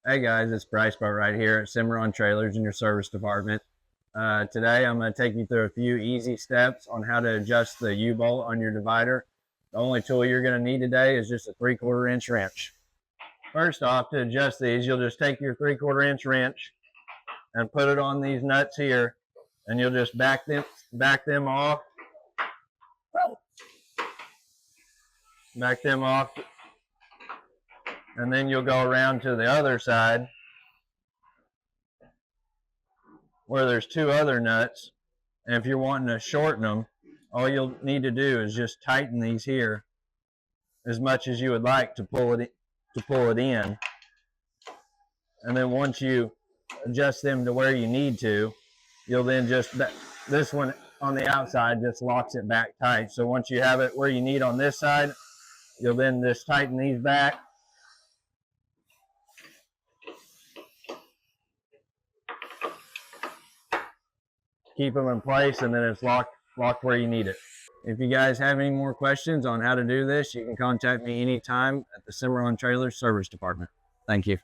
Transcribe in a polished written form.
Hey guys, it's Bryce right here at Cimarron Trailers in your service department. Today I'm going to take you through a few easy steps on how to adjust the U-bolt on your divider. The only tool you're going to need today is just a 3/4 inch wrench. First off, to adjust these, you'll just take your 3/4 inch wrench and put it on these nuts here, and you'll just back them off. Back them off, and then you'll go around to the other side where there's two other nuts. And if you're wanting to shorten them, all you'll need to do is just tighten these here as much as you would like to pull it in. And then once you adjust them to where you need to, you'll then just, this one on the outside just locks it back tight. So once you have it where you need on this side, you'll then just tighten these back. Keep them in place, and then it's locked where you need it. If you guys have any more questions on how to do this, you can contact me anytime at the Cimarron Trailers Service Department. Thank you.